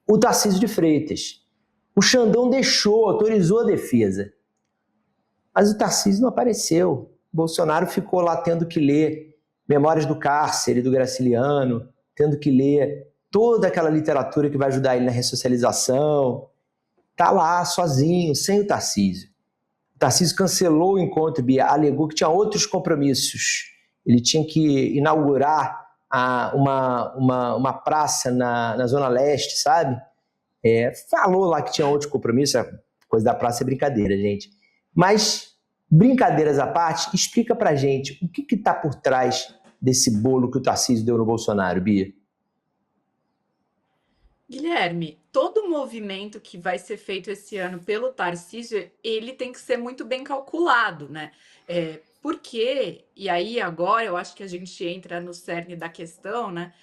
o Tarcísio de Freitas. O Xandão autorizou a defesa. Mas o Tarcísio não apareceu. Bolsonaro ficou lá tendo que ler Memórias do Cárcere, do Graciliano, tendo que ler toda aquela literatura que vai ajudar ele na ressocialização. Está lá, sozinho, sem o Tarcísio. O Tarcísio cancelou o encontro, Bia, alegou que tinha outros compromissos. Ele tinha que inaugurar uma praça na Zona Leste, sabe? Falou lá que tinha outros compromissos, a coisa da praça é brincadeira, gente. Mas, brincadeiras à parte, explica pra gente o que está por trás desse bolo que o Tarcísio deu no Bolsonaro, Bia. Guilherme, todo movimento que vai ser feito esse ano pelo Tarcísio, ele tem que ser muito bem calculado, né? Porque, e aí agora eu acho que a gente entra no cerne da questão, né?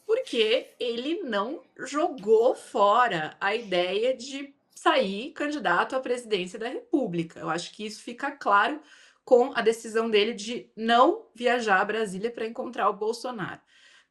Porque ele não jogou fora a ideia de sair candidato à presidência da República. Eu acho que isso fica claro com a decisão dele de não viajar a Brasília para encontrar o Bolsonaro.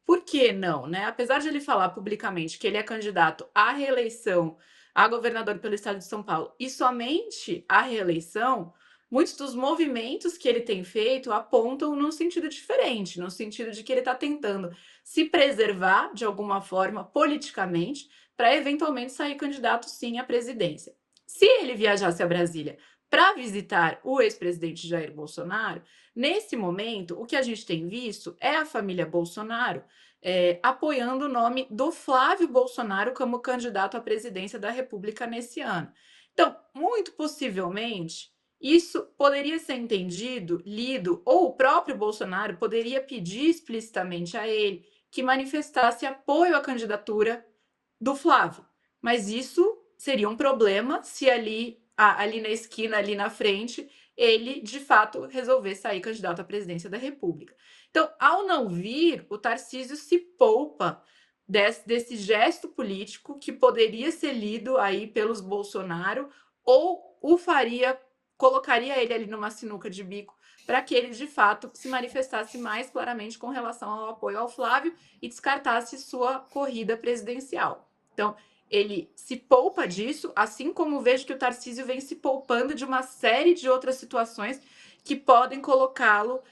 Por que não, né? Apesar de ele falar publicamente que ele é candidato à reeleição a governador pelo estado de São Paulo e somente à reeleição, muitos dos movimentos que ele tem feito apontam num sentido diferente, no sentido de que ele está tentando se preservar de alguma forma politicamente para eventualmente sair candidato sim à presidência. Se ele viajasse a Brasília para visitar o ex-presidente Jair Bolsonaro, nesse momento o que a gente tem visto é a família Bolsonaro apoiando o nome do Flávio Bolsonaro como candidato à presidência da República nesse ano. Então, muito possivelmente, isso poderia ser entendido, lido, ou o próprio Bolsonaro poderia pedir explicitamente a ele que manifestasse apoio à candidatura do Flávio. Mas isso seria um problema se ali na esquina, ali na frente, ele de fato resolver sair candidato à presidência da República. Então, ao não vir, o Tarcísio se poupa desse gesto político que poderia ser lido aí pelos Bolsonaro ou colocaria ele ali numa sinuca de bico para que ele de fato se manifestasse mais claramente com relação ao apoio ao Flávio e descartasse sua corrida presidencial. Então, ele se poupa disso, assim como vejo que o Tarcísio vem se poupando de uma série de outras situações que podem colocá-lo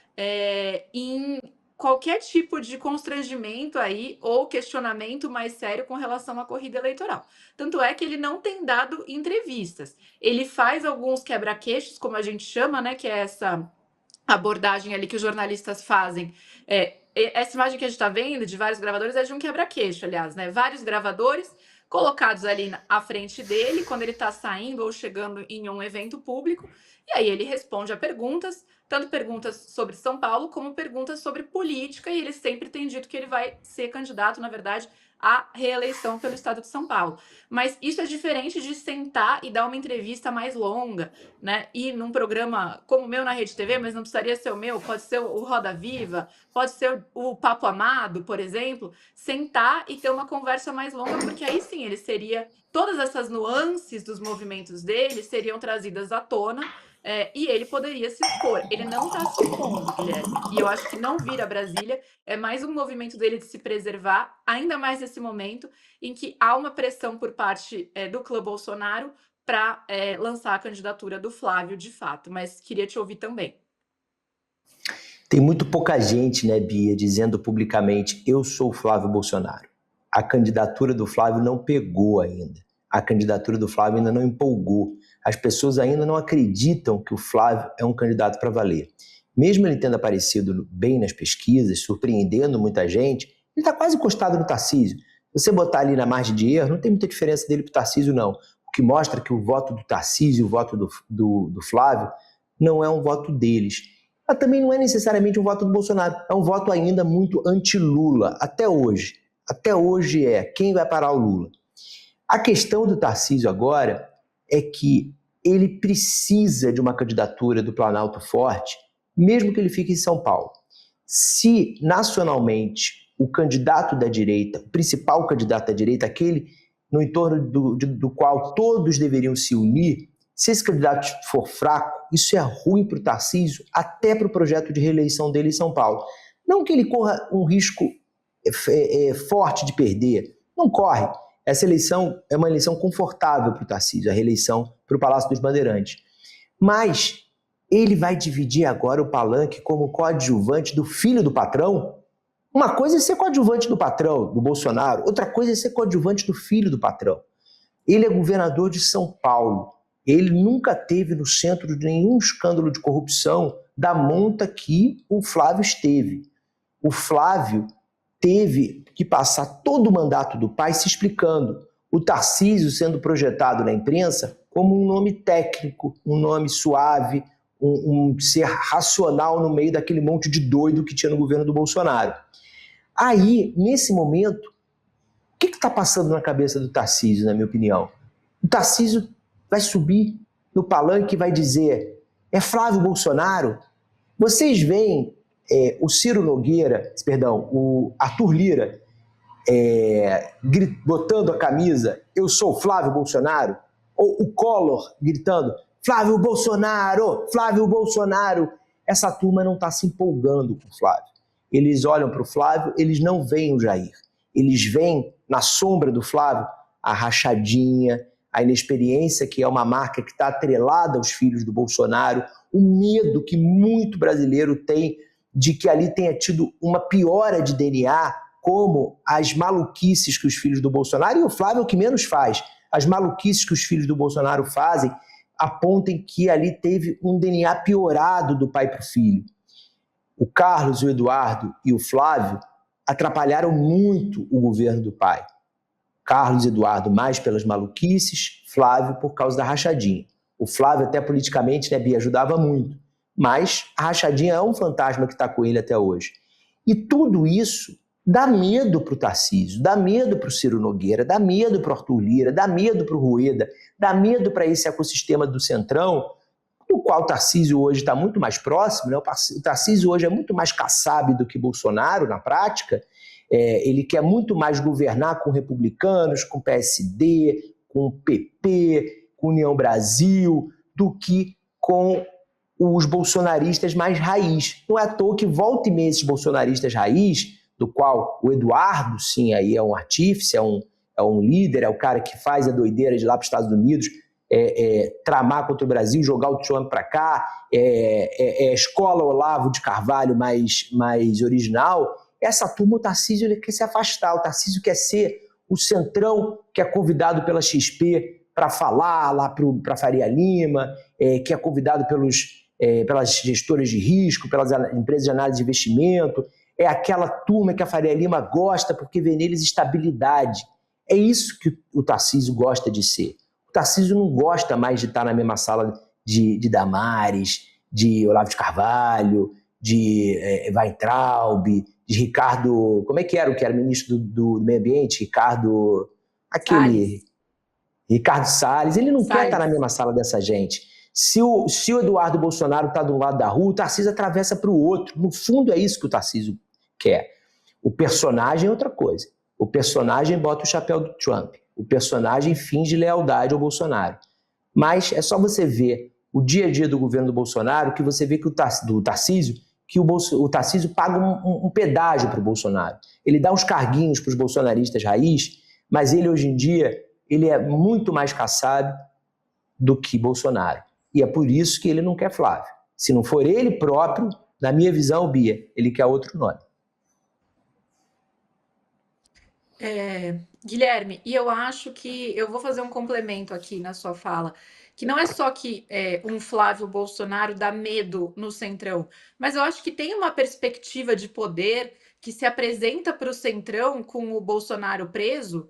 em qualquer tipo de constrangimento aí ou questionamento mais sério com relação à corrida eleitoral. Tanto é que ele não tem dado entrevistas. Ele faz alguns quebra-queixos, como a gente chama, né, que é essa abordagem ali que os jornalistas fazem. Essa imagem que a gente está vendo de vários gravadores é de um quebra-queixo, aliás, né? Vários gravadores colocados ali à frente dele quando ele está saindo ou chegando em um evento público, e aí ele responde a perguntas, tanto perguntas sobre São Paulo como perguntas sobre política, e ele sempre tem dito que ele vai ser candidato, na verdade, à reeleição pelo estado de São Paulo. Mas isso é diferente de sentar e dar uma entrevista mais longa, né? E num programa como o meu na Rede TV, mas não precisaria ser o meu, pode ser o Roda Viva, pode ser o Papo Amado, por exemplo, sentar e ter uma conversa mais longa, porque aí sim ele seria, todas essas nuances dos movimentos dele seriam trazidas à tona, e ele poderia se expor. Ele não está se expondo, Guilherme. E eu acho que não vir a Brasília é mais um movimento dele de se preservar, ainda mais nesse momento em que há uma pressão por parte do clã Bolsonaro para lançar a candidatura do Flávio de fato. Mas queria te ouvir também. Tem muito pouca gente, né, Bia, dizendo publicamente: eu sou o Flávio Bolsonaro. A candidatura do Flávio não pegou ainda. A candidatura do Flávio ainda não empolgou. As pessoas ainda não acreditam que o Flávio é um candidato para valer. Mesmo ele tendo aparecido bem nas pesquisas, surpreendendo muita gente, ele está quase encostado no Tarcísio. Se você botar ali na margem de erro, não tem muita diferença dele para o Tarcísio, não. O que mostra que o voto do Tarcísio, o voto do Flávio, não é um voto deles. Mas também não é necessariamente um voto do Bolsonaro. É um voto ainda muito anti-Lula, até hoje. Até hoje quem vai parar o Lula? A questão do Tarcísio agora é que ele precisa de uma candidatura do Planalto forte, mesmo que ele fique em São Paulo. Se nacionalmente o candidato da direita, o principal candidato da direita, aquele no entorno do qual todos deveriam se unir, se esse candidato for fraco, isso é ruim para o Tarcísio, até para o projeto de reeleição dele em São Paulo. Não que ele corra um risco forte de perder, não corre. essa eleição é uma eleição confortável para o Tarcísio, a reeleição para o Palácio dos Bandeirantes. Mas ele vai dividir agora o palanque como coadjuvante do filho do patrão? Uma coisa é ser coadjuvante do patrão, do Bolsonaro, outra coisa é ser coadjuvante do filho do patrão. Ele é governador de São Paulo. Ele nunca teve no centro de nenhum escândalo de corrupção da monta que o Flávio esteve. O Flávio teve que passar todo o mandato do pai se explicando. O Tarcísio sendo projetado na imprensa como um nome técnico, um nome suave, um ser racional no meio daquele monte de doido que tinha no governo do Bolsonaro. Aí, nesse momento, o que está passando na cabeça do Tarcísio, na minha opinião? O Tarcísio vai subir no palanque e vai dizer: é Flávio Bolsonaro? Vocês veem o Ciro Nogueira, perdão, o Arthur Lira, botando a camisa, eu sou Flávio Bolsonaro? Ou o Collor gritando, Flávio Bolsonaro, Flávio Bolsonaro? Essa turma não está se empolgando com o Flávio. Eles olham para o Flávio, eles não veem o Jair. Eles veem na sombra do Flávio a rachadinha, a inexperiência, que é uma marca que está atrelada aos filhos do Bolsonaro, o medo que muito brasileiro tem de que ali tenha tido uma piora de DNA, como as maluquices que os filhos do Bolsonaro, e o Flávio é o que menos faz, as maluquices que os filhos do Bolsonaro fazem, apontem que ali teve um DNA piorado do pai para o filho. O Carlos, o Eduardo e o Flávio atrapalharam muito o governo do pai. Carlos e Eduardo mais pelas maluquices, Flávio por causa da rachadinha. O Flávio até politicamente, né, Bia, ajudava muito, mas a rachadinha é um fantasma que está com ele até hoje. E tudo isso dá medo para o Tarcísio, dá medo para o Ciro Nogueira, dá medo para o Arthur Lira, dá medo para o Rueda, dá medo para esse ecossistema do Centrão, do qual o Tarcísio hoje está muito mais próximo, né? O Tarcísio hoje é muito mais Kassab do que Bolsonaro na prática. Ele quer muito mais governar com republicanos, com PSD, com PP, com União Brasil, do que com os bolsonaristas mais raiz. Não é à toa que volta e meia esses bolsonaristas raiz, do qual o Eduardo, sim, aí é um artífice, é um líder, é o cara que faz a doideira de ir lá para os Estados Unidos, tramar contra o Brasil, jogar o Trump para cá, a escola Olavo de Carvalho mais original. Essa turma, o Tarcísio, ele quer se afastar, o Tarcísio quer ser o Centrão, que é convidado pela XP para falar lá para Faria Lima, que é convidado pelas gestoras de risco, pelas empresas de análise de investimento, é aquela turma que a Faria Lima gosta porque vê neles estabilidade. É isso que o Tarcísio gosta de ser. O Tarcísio não gosta mais de estar na mesma sala de Damares, de Olavo de Carvalho, de Weintraub, de Ricardo... Como é que era o que era ministro do Meio Ambiente? Ricardo Salles. Ele não quer estar na mesma sala dessa gente. Se o Eduardo Bolsonaro está de um lado da rua, o Tarcísio atravessa para o outro. No fundo, é isso que o Tarcísio quer. O personagem é outra coisa. O personagem bota o chapéu do Trump. O personagem finge lealdade ao Bolsonaro. Mas é só você ver o dia a dia do governo do Bolsonaro que você vê que do Tarcísio, que o Tarcísio paga um pedágio para o Bolsonaro. Ele dá uns carguinhos para os bolsonaristas raiz, mas ele hoje em dia ele é muito mais Kassab do que Bolsonaro. E é por isso que ele não quer Flávio. Se não for ele próprio, na minha visão, Bia, ele quer outro nome. Guilherme, e eu acho que eu vou fazer um complemento aqui na sua fala, que não é só que um Flávio Bolsonaro dá medo no Centrão, mas eu acho que tem uma perspectiva de poder que se apresenta para o Centrão com o Bolsonaro preso,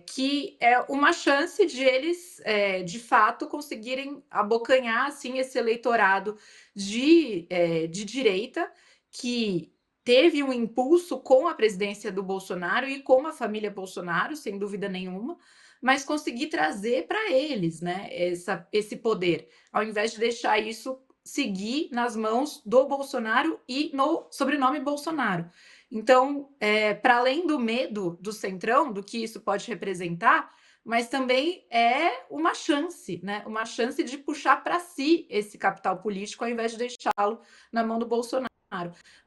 que é uma chance de eles, de fato, conseguirem abocanhar assim, esse eleitorado de direita que teve um impulso com a presidência do Bolsonaro e com a família Bolsonaro, sem dúvida nenhuma, mas conseguir trazer para eles, né, esse poder, ao invés de deixar isso seguir nas mãos do Bolsonaro e no sobrenome Bolsonaro. Então, para além do medo do Centrão, do que isso pode representar, mas também é uma chance, né? Uma chance de puxar para si esse capital político, ao invés de deixá-lo na mão do Bolsonaro.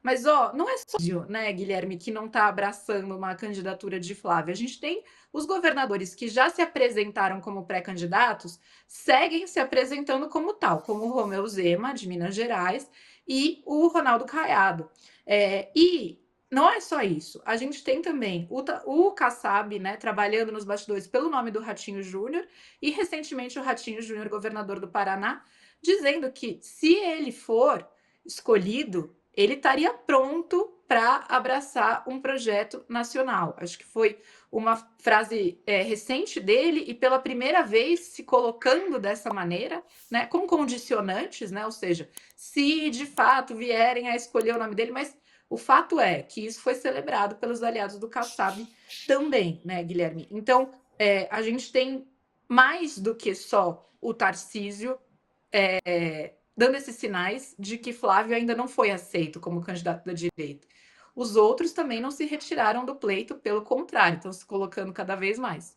Mas, ó, não é só, né, Guilherme, que não está abraçando uma candidatura de Flávio. A gente tem os governadores que já se apresentaram como pré-candidatos, seguem se apresentando como tal, como o Romeu Zema, de Minas Gerais, e o Ronaldo Caiado. E não é só isso. A gente tem também o Kassab, né, trabalhando nos bastidores pelo nome do Ratinho Júnior, e recentemente o Ratinho Júnior, governador do Paraná, dizendo que se ele for escolhido, ele estaria pronto para abraçar um projeto nacional. Acho que foi uma frase recente dele e pela primeira vez se colocando dessa maneira, né, com condicionantes, né, ou seja, se de fato vierem a escolher o nome dele, mas o fato é que isso foi celebrado pelos aliados do Kassab também, né, Guilherme? Então, a gente tem mais do que só o Tarcísio dando esses sinais de que Flávio ainda não foi aceito como candidato da direita. Os outros também não se retiraram do pleito, pelo contrário, estão se colocando cada vez mais.